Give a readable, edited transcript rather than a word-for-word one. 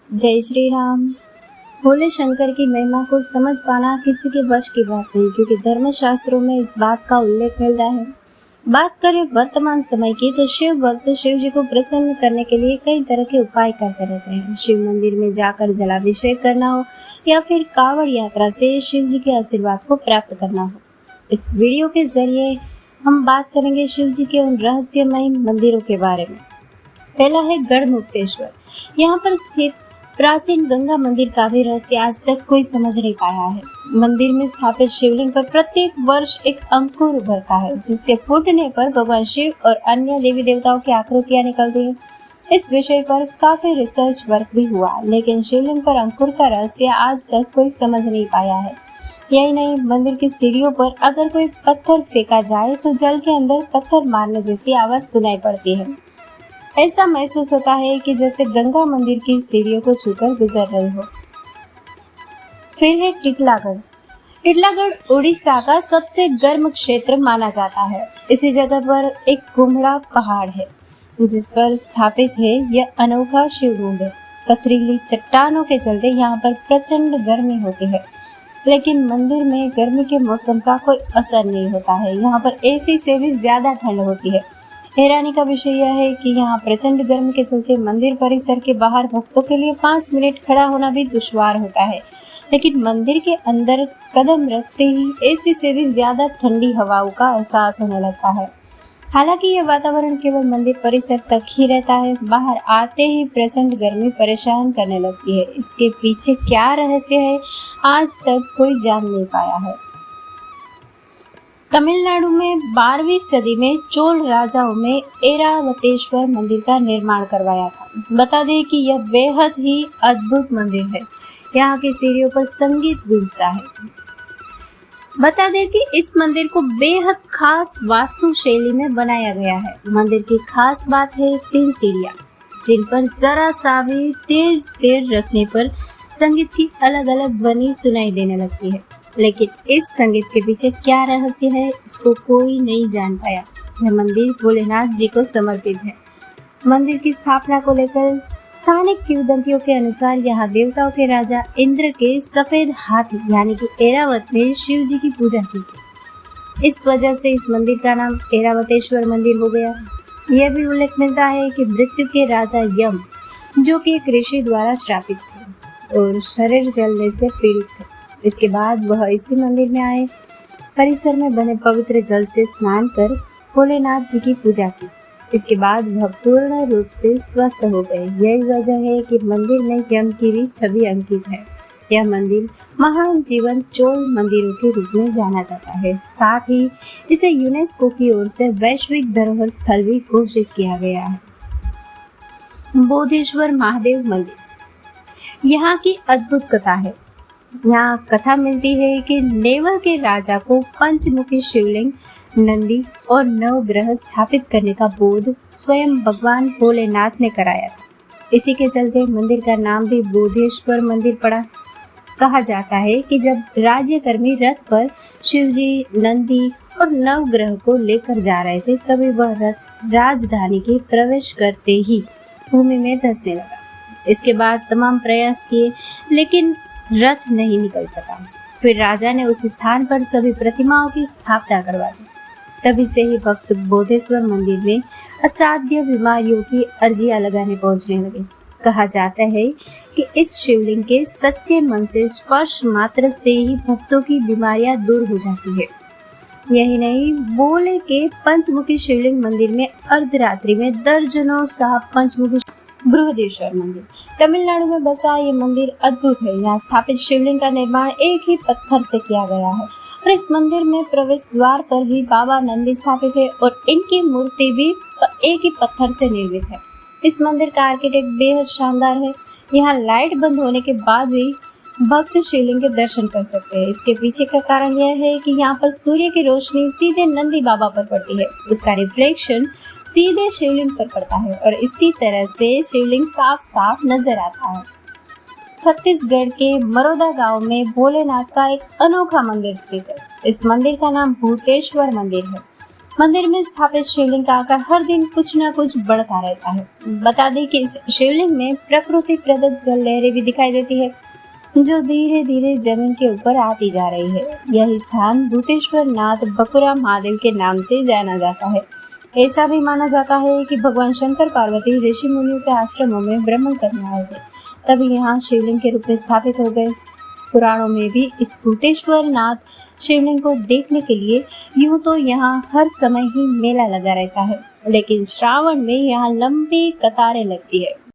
जय श्री राम। भोले शंकर की महिमा को समझ पाना किसी के वश की बात नहीं, क्योंकि धर्मशास्त्रों में इस बात का उल्लेख मिलता है। बात करें वर्तमान समय की, तो शिव भक्त शिव जी को प्रसन्न करने के लिए कई तरह के उपाय करते रहते हैं। शिव मंदिर में जाकर जलाभिषेक करना हो या फिर कांवड़ यात्रा से शिव जी के आशीर्वाद को प्राप्त करना हो। इस वीडियो के जरिए हम बात करेंगे शिव जी के उन रहस्यमय मंदिरों के बारे में। पहला है गढ़मुक्तेश्वर। यहाँ पर स्थित प्राचीन गंगा मंदिर का भी रहस्य आज तक कोई समझ नहीं पाया है। मंदिर में स्थापित शिवलिंग पर प्रत्येक वर्ष एक अंकुर उभरता है, जिसके फूटने पर भगवान शिव और अन्य देवी देवताओं की आकृतियां निकलती हैं। इस विषय पर काफी रिसर्च वर्क भी हुआ, लेकिन शिवलिंग पर अंकुर का रहस्य आज तक कोई समझ नहीं पाया है। यही नहीं, मंदिर की सीढ़ियों पर अगर कोई पत्थर फेंका जाए तो जल के अंदर पत्थर मारने जैसी आवाज सुनाई पड़ती है। ऐसा महसूस होता है कि जैसे गंगा मंदिर की सीढ़ियों को छूकर गुजर रही हो। फिर है टिटलागढ़। टिटलागढ़ उड़ीसा का सबसे गर्म क्षेत्र माना जाता है। इसी जगह पर एक कुम्हड़ा पहाड़ है, जिस पर स्थापित है यह अनोखा शिव मंदिर। पथरीली चट्टानों के चलते यहाँ पर प्रचंड गर्मी होती है, लेकिन मंदिर में गर्मी के मौसम का कोई असर नहीं होता है। यहाँ पर एसी से भी ज्यादा ठंड होती है। हैरानी का विषय यह है कि यहाँ प्रचंड गर्मी के चलते मंदिर परिसर के बाहर भक्तों के लिए 5 मिनट खड़ा होना भी दुश्वार होता है, लेकिन मंदिर के अंदर कदम रखते ही एसी से भी ज्यादा ठंडी हवाओं का एहसास होने लगता है। हालांकि यह वातावरण केवल मंदिर परिसर तक ही रहता है, बाहर आते ही प्रचंड गर्मी परेशान करने लगती है। इसके पीछे क्या रहस्य है, आज तक कोई जान नहीं पाया है। तमिलनाडु में 12वीं सदी में चोल राजाओं में ऐरावतेश्वर मंदिर का निर्माण करवाया था। बता दें कि यह बेहद ही अद्भुत मंदिर है। यहाँ की सीढ़ियों पर संगीत गूंजता है। बता दें कि इस मंदिर को बेहद खास वास्तु शैली में बनाया गया है। मंदिर की खास बात है 3 सीढ़ियाँ, जिन पर जरा सा भी तेज पैर रखने पर संगीत की अलग अलग ध्वनि सुनाई देने लगती है। लेकिन इस संगीत के पीछे क्या रहस्य है, इसको कोई नहीं जान पाया। यह मंदिर भोलेनाथ जी को समर्पित है। मंदिर की स्थापना को लेकर स्थानिक किंवदंतियों के अनुसार यहाँ देवताओं के राजा इंद्र के सफेद हाथी यानी कि ऐरावत ने शिव जी की पूजा की थी। इस वजह से इस मंदिर का नाम ऐरावतेश्वर मंदिर हो गया। यह भी उल्लेख मिलता है कि मृत्यु के राजा यम, जो कि एक ऋषि द्वारा श्रापित थे और शरीर जलने से पीड़ित थे, इसके बाद वह इसी मंदिर में आए। परिसर में बने पवित्र जल से स्नान कर भोलेनाथ जी की पूजा की। इसके बाद वह पूर्ण रूप से स्वस्थ हो गए। यही वजह है कि मंदिर में यम की भी छवि अंकित है। यह मंदिर महान जीवन चोल मंदिरों के रूप में जाना जाता है। साथ ही इसे यूनेस्को की ओर से वैश्विक धरोहर स्थल भी घोषित किया गया है। बोधेश्वर महादेव मंदिर। यहाँ की अद्भुत कथा है। यहाँ कथा मिलती है कि नेवर के राजा को पंचमुखी शिवलिंग, नंदी और नवग्रह स्थापित करने का बोध स्वयं भगवान भोलेनाथ ने कराया था। इसी के चलते मंदिर का नाम भी बोधेश्वर मंदिर पड़ा। कहा जाता है कि जब राज्यकर्मी रथ पर शिवजी, नंदी और नवग्रह को लेकर जा रहे थे, तभी वह रथ राजधानी के प्रवेश करते ही भूमि में धंसने लगा। इसके बाद तमाम प्रयास किए, लेकिन रथ नहीं निकल सका। फिर राजा ने उस स्थान पर सभी प्रतिमाओं की स्थापना करवा दी। तभी से ही भक्त बोधेश्वर मंदिर में असाध्य बीमारियों की अर्जियां लगाने पहुंचने लगे। कहा जाता है कि इस शिवलिंग के सच्चे मन से स्पर्श मात्र से ही भक्तों की बीमारियां दूर हो जाती है। यही नहीं, बोले के पंचमुखी शिवलिंग मंदिर में अर्धरात्रि में दर्जनों साहब पंचमुखी। बृहदेश्वर मंदिर। तमिलनाडु में बसा ये मंदिर अद्भुत है। यहाँ स्थापित शिवलिंग का निर्माण एक ही पत्थर से किया गया है और इस मंदिर में प्रवेश द्वार पर ही बाबा नंदी स्थापित है और इनकी मूर्ति भी एक ही पत्थर से निर्मित है। इस मंदिर का आर्किटेक्ट बेहद शानदार है। यहाँ लाइट बंद होने के बाद भी भक्त शिवलिंग के दर्शन कर सकते हैं। इसके पीछे का कारण यह है कि यहाँ पर सूर्य की रोशनी सीधे नंदी बाबा पर पड़ती है, उसका रिफ्लेक्शन सीधे शिवलिंग पर पड़ता है और इसी तरह से शिवलिंग साफ साफ नजर आता है। छत्तीसगढ़ के मरोदा गांव में भोलेनाथ का एक अनोखा मंदिर स्थित है। इस मंदिर का नाम भूतेश्वर मंदिर है। मंदिर में स्थापित शिवलिंग का आकार हर दिन कुछ न कुछ बढ़ता रहता है। बता दें कि इस शिवलिंग में प्रकृति प्रदत्त जल लहरें भी दिखाई देती है, जो धीरे धीरे जमीन के ऊपर आती जा रही है। यह स्थान भूतेश्वर नाथ बकुरा महादेव के नाम से जाना जाता है। ऐसा भी माना जाता है कि भगवान शंकर पार्वती ऋषि मुनियों के आश्रमों में भ्रमण करने आए थे, तभी यहाँ शिवलिंग के रूप में स्थापित हो गए। पुराणों में भी इस भूतेश्वर नाथ शिवलिंग को देखने के लिए यूं तो यहाँ हर समय ही मेला लगा रहता है, लेकिन श्रावण में यहाँ लंबी कतारें लगती है।